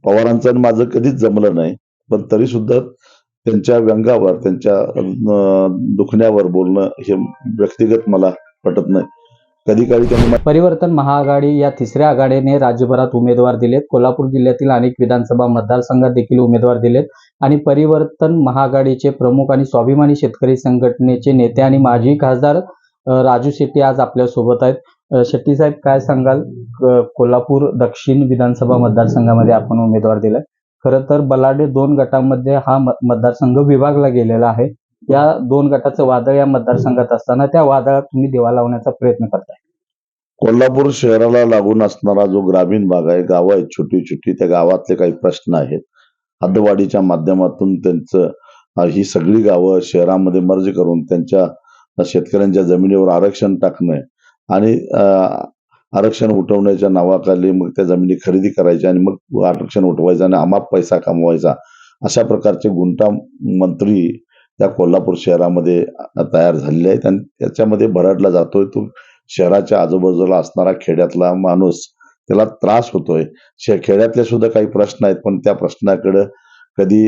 पवारांचं आणि माझं कधीच जमलं नाही. पण तरी सुद्धा त्यांच्या व्यंगावर, त्यांच्या दुखण्यावर बोलणं हे व्यक्तिगत मला पटत नाही. कधी काळी त्यांनी परिवर्तन महाआघाडी या तिसऱ्या आघाडीने राज्यभरात उमेदवार दिलेत. कोल्हापूर जिल्ह्यातील अनेक विधानसभा मतदारसंघात देखील उमेदवार दिलेत आणि परिवर्तन महाआघाडीचे प्रमुख आणि स्वाभिमानी शेतकरी संघटनेचे नेते आणि माजी खासदार राजू शेट्टी आज आपल्या सोबत आहेत. शेट्टी साहेब, काय सांगाल? कोल्हापूर दक्षिण विधानसभा मतदारसंघामध्ये आपण उमेदवार दिलाय. खरं तर बलाढ्य 2 गटांमध्ये हा मतदारसंघ विभागला गेलेला आहे. या 2 गटाचं वादळ या मतदारसंघात असताना त्या वादळात तुम्ही दिवा लावण्याचा प्रयत्न करताय. कोल्हापूर शहराला लागून असणारा जो ग्रामीण भाग आहे, गावं आहेत छोटी-छोटी, त्या गावातले काही प्रश्न आहेत. हद्दवाढीच्या माध्यमातून त्यांचं ही सगळी गावं शहरामध्ये मर्ज करून त्यांच्या शेतकऱ्यांच्या जमिनीवर आरक्षण टाकणं आणि आरक्षण उठवण्याच्या नावाखाली मग त्या जमिनी खरेदी करायच्या आणि मग आरक्षण उठवायचं आणि अमाप पैसा कमवायचा, अशा प्रकारचे गुंठा मंत्री त्या कोल्हापूर शहरामध्ये तयार झालेले आहेत आणि त्याच्यामध्ये भरडला जातोय तो शहराच्या आजूबाजूला असणारा खेड्यातला माणूस. त्याला त्रास होतोय. खेड्यातले सुद्धा काही प्रश्न आहेत, पण त्या प्रश्नाकडे कधी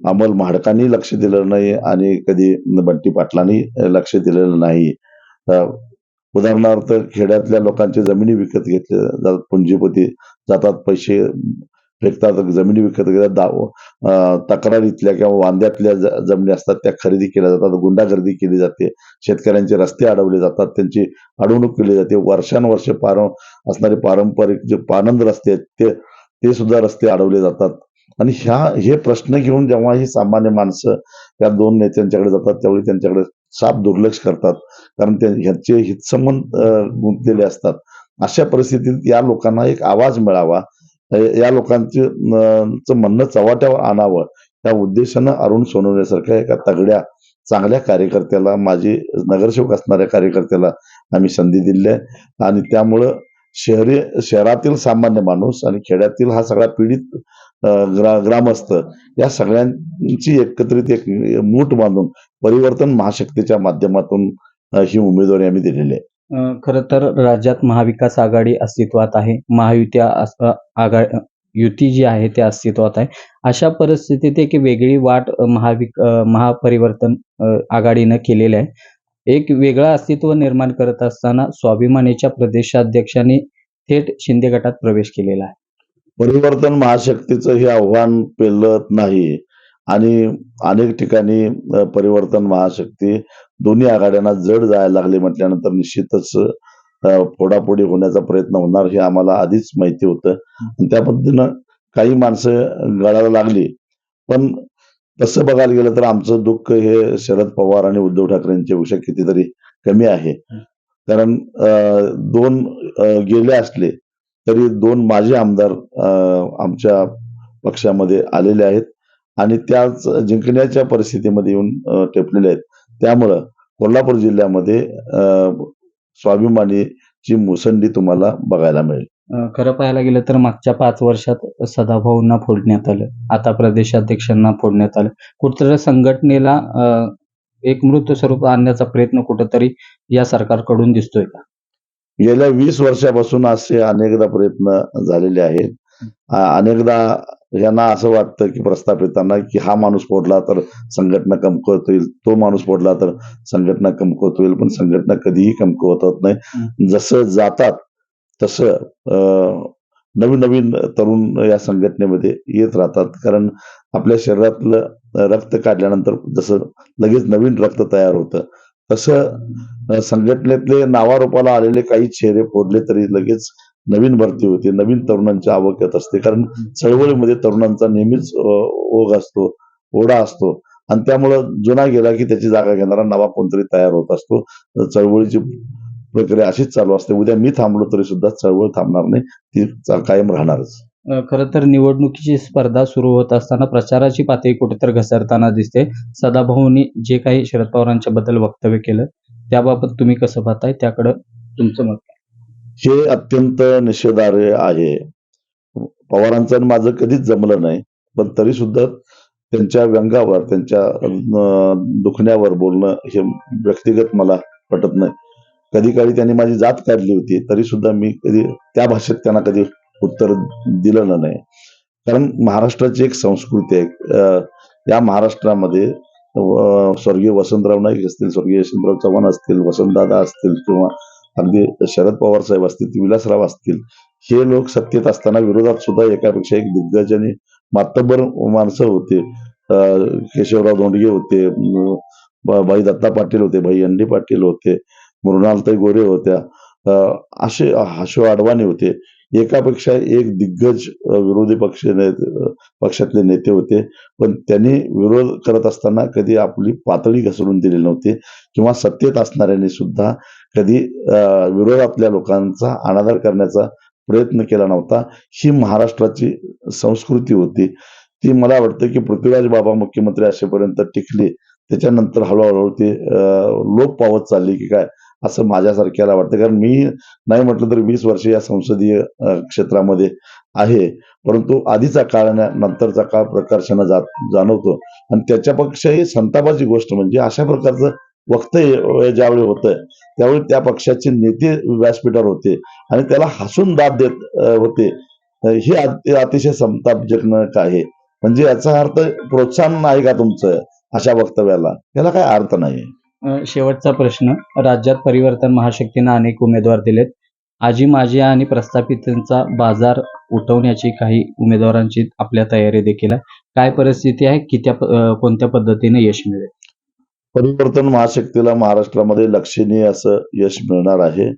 अमल माडकांनी लक्ष दिलं नाही आणि कधी बंटी पाटलांनी लक्ष दिलेलं नाही. उदाहरणार्थ खेड्यातल्या लोकांची जमिनी विकत घेतल्या जातात, पुंजीपती जातात, पैसे फेकतात, जमिनी विकत घेतात, तक्रारीतल्या किंवा वांद्यातल्या जमिनी असतात त्या खरेदी केल्या जातात, गुंडागर्दी केली जाते, शेतकऱ्यांचे रस्ते अडवले जातात, त्यांची अडवणूक केली जाते. वर्षानुवर्ष असणारे पारंपरिक जे पानंद रस्ते आहेत ते सुद्धा रस्ते अडवले जातात. आणि हे प्रश्न घेऊन जेव्हा ही सामान्य माणसं या 2 नेत्यांच्याकडे जातात, त्यावेळी त्यांच्याकडे साफ दुर्लक्ष करतात, कारण ह्यांचे हितसंबंध गुंतलेले असतात. अशा परिस्थितीत या लोकांना एक आवाज मिळावा, या लोकांचं म्हणणं चव्हाट्यावर आणावं, या उद्देशानं अरुण सोनवणेसारख्या एका तगड्या चांगल्या कार्यकर्त्याला, माजी नगरसेवक असणाऱ्या कार्यकर्त्याला आम्ही संधी दिली आहे. आणि त्यामुळं शहरातील सामान्य माणूस आणि खेड्यातील हा सगळा पीडित ग्रामस्थ या सगळ्यांची एकत्रित एक मूठ बांधून परिवर्तन महाशक्तीच्या माध्यमातून ही उमेदवारी आम्ही दिलेली आहे. खरं तर राज्यात महाविकास आघाडी अस्तित्वात आहे. युती जी आहे ते अस्तित्वात आहे. अशा परिस्थितीत एक वेगळी वाट महापरिवर्तन आघाडीनं केलेली आहे. एक वेगळं अस्तित्व निर्माण करत असताना स्वाभिमानीच्या प्रदेशाध्यक्षांनी थेट शिंदे गटात प्रवेश केलेला आहे. परिवर्तन महाशक्तीचं हे आव्हान पेलत नाही आणि अनेक ठिकाणी परिवर्तन महाशक्ती दोन्ही आघाड्यांना जड जायला लागले म्हटल्यानंतर निश्चितच फोडाफोडी होण्याचा प्रयत्न होणार हे आम्हाला आधीच माहिती होतं. त्या पद्धतीनं काही माणसं गळायला लागली. पण तसं बघायला गेलं तर आमचं दुःख हे शरद पवार आणि उद्धव ठाकरेंच्या कितीतरी कमी आहे. कारण 2 गेले असले तरी 2 माजी आमदार आमच्या पक्षामध्ये आलेले आहेत आणि त्याच जिंकण्याच्या परिस्थितीमध्ये येऊन टेपलेले आहेत. त्यामुळं कोल्हापूर जिल्ह्यामध्ये स्वाभिमानीची मुसंडी तुम्हाला बघायला मिळेल. खरं पाहायला गेलं तर मागच्या 5 वर्षात सदाभाऊंना फोडण्यात आलं, आता प्रदेशाध्यक्षांना फोडण्यात आलं. कुठेतरी संघटनेला एक मृत स्वरूप आणण्याचा प्रयत्न कुठेतरी या सरकारकडून दिसतोय का? गेल्या 20 वर्षापासून असे अनेकदा प्रयत्न झालेले आहेत. अनेकदा यांना असं वाटतं की प्रस्थापितांना की हा माणूस फोडला तर संघटना कमकुवत होईल, तो माणूस फोडला तर संघटना कमकुवत होईल, पण संघटना कधीही कमकुवत होत नाही. जसं जातात तसं नवीन नवीन तरुण या संघटनेमध्ये येत राहतात. कारण आपल्या शरीरातलं रक्त काढल्यानंतर जसं लगेच नवीन रक्त तयार होतं, तसं संघटनेतले नावारूपाला आलेले काही चेहरे फोडले तरी लगेच नवीन भरती होते, नवीन तरुणांची आवक येत असते. कारण चळवळीमध्ये तरुणांचा नेहमीच ओघ असतो, ओढा असतो आणि त्यामुळं जुना गेला की त्याची जागा घेणारा नवा कोणतरी तयार होत असतो. चळवळीची प्रक्रिया अशीच चालू असते. उद्या मी थांबलो तरी सुद्धा चळवळ थांबणार नाही, ती कायम राहणारच. खरं तर निवडणुकीची स्पर्धा सुरू होत असताना प्रचाराची पातळी कुठेतरी घसरताना दिसते. सदाभाऊंनी जे काही शरद पवारांच्या बद्दल वक्तव्य केलं त्याबाबत तुम्ही कसं पाहताय? त्याकडं तुमचं मत काय? हे अत्यंत निषेधार्ह आहे. पवारांचं आणि माझं कधीच जमलं नाही, पण तरी सुद्धा त्यांच्या व्यंगावर, त्यांच्या दुखण्यावर बोलणं हे व्यक्तिगत मला पटत नाही. कधी काळी त्यांनी माझी जात काढली होती, तरी सुद्धा मी कधी त्या भाषेत त्यांना कधी उत्तर दिलेलं नाही. कारण महाराष्ट्राची एक संस्कृती आहे. या महाराष्ट्रामध्ये स्वर्गीय वसंतराव नाईक असतील, स्वर्गीय यशवंतराव चव्हाण असतील, वसंतदादा असतील किंवा अगदी शरद पवार साहेब असतील, विलासराव असतील, हे लोक सत्तेत असताना विरोधात सुद्धा एकापेक्षा एक दिग्गज आणि मातब्बर माणसं होते. केशवराव धोंडगे होते, भाई दत्ता पाटील होते, भाई एन डी पाटील होते, मृणालताई गोरे होत्या, असे हाशो अडवाणी होते. एकापेक्षा एक दिग्गज विरोधी पक्षातले नेते होते. पण त्यांनी विरोध करत असताना कधी आपली पातळी घसरून दिली नव्हती किंवा सत्तेत असणाऱ्यांनी सुद्धा कधी विरोधातल्या लोकांचा अनादर करण्याचा प्रयत्न केला नव्हता. ही महाराष्ट्राची संस्कृती होती. ती मला वाटतं की पृथ्वीराज बाबा मुख्यमंत्री असेपर्यंत टिकली. त्याच्यानंतर हळूहळू ती लोप पावत चालली की काय, असं माझ्यासारख्याला वाटतं. कारण मी नाही म्हटलं तर 20 वर्ष या संसदीय क्षेत्रामध्ये आहे. परंतु आधीचा काळ आणि नंतरचा काळ प्रकर्षानं जाणवतो. आणि त्याच्यापेक्षाही संतापाची गोष्ट म्हणजे अशा प्रकारचं वक्तव्य ज्यावेळी होतंय त्यावेळी त्या पक्षाचे नेते व्यासपीठावर होते आणि त्याला हसून दाद देत होते. हे अतिशय संतापजनक आहे. म्हणजे याचा अर्थ प्रोत्साहन आहे का तुमचं अशा वक्तव्याला? याला काय अर्थ नाही. शेवटचा प्रश्न. राज्यात परिवर्तन महाशक्तीनं अनेक उमेदवार दिलेत. आजी माजी आणि प्रस्थापितांचा बाजार उठवण्याची काही उमेदवारांची आपल्या तयारी देखील आहे. काय परिस्थिती आहे की कोणत्या पद्धतीने यश मिळेल? परिवर्तन महाशक्तीला महाराष्ट्रामध्ये लक्षणीय असं यश मिळणार आहे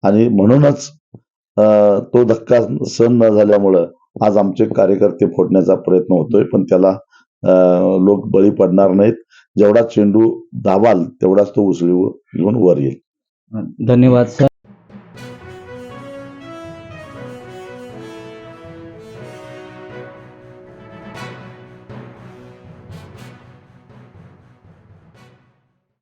आणि म्हणूनच तो धक्का सहन न झाल्यामुळं आज आमचे कार्यकर्ते फोडण्याचा प्रयत्न होतोय. पण त्याला लोक बळी पडणार नाहीत. जेवढा चेंडू धावाल तेवढाच तो उसळी घेऊन वर येईल. धन्यवाद सर.